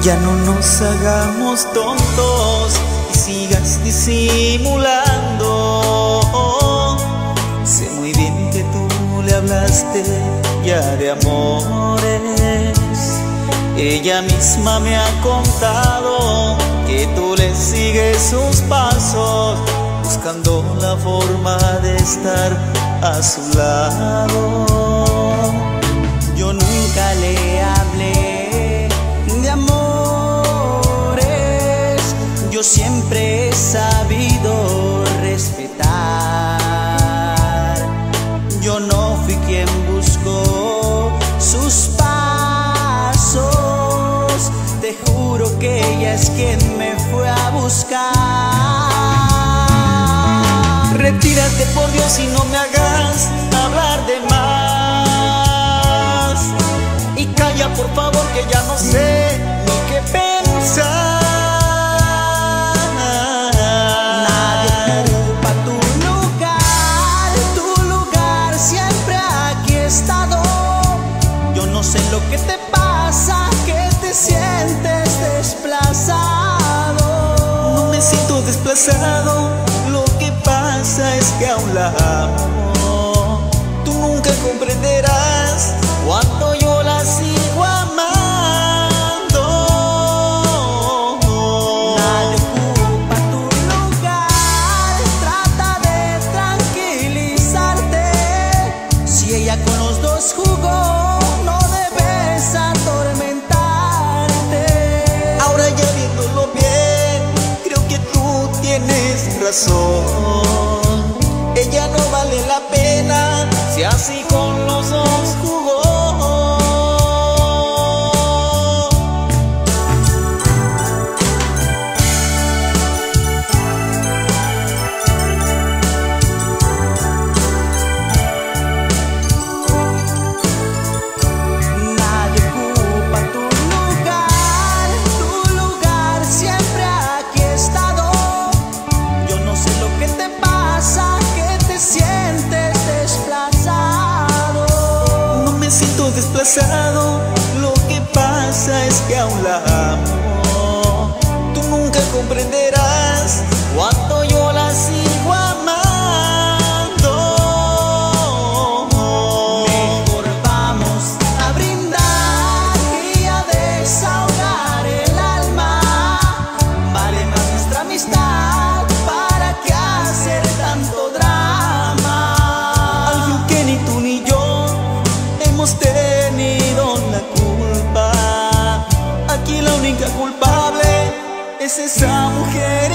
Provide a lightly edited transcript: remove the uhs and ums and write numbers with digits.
Ya no nos hagamos tontos y sigas disimulando. Sé muy bien que tú le hablaste ya de amores. Ella misma me ha contado que tú le sigues sus pasos, buscando la forma de estar a su lado. Yo nunca le hablé de amores, yo siempre he sabido respetar. Yo no fui quien buscó sus pasos, te juro que ella es quien me fue a buscar. Retírate por Dios y no me hagas hablar de más. Y calla por favor que ya no sé ni qué pensar. Nadie ocupa tu lugar siempre aquí he estado. Yo no sé lo que te pasa, que te sientes desplazado. No me siento desplazado, lo que pasa es que aún la amo. Tú nunca comprenderás cuando yo la sigo amando. Nadie ocupa tu lugar, trata de tranquilizarte. Si ella con los dos jugó, no debes atormentarte. Ahora ya viéndolo bien, creo que tú tienes razón. Ella no vale la pena si así con los dos jugó. Nadie ocupa tu lugar siempre aquí he estado. Yo no sé lo que te pasa, que te sientes desplazado. No me siento desplazado, lo que pasa es que aún la amo. Tú nunca comprenderás cuando yo la sigo amando. Mejor vamos a brindar y a desahogar el alma. Vale más nuestra amistad, ¿para qué hacer tanto drama? Algo que ni tú ni yo hemos tenido la culpa. Aquí la única culpable es esa mujer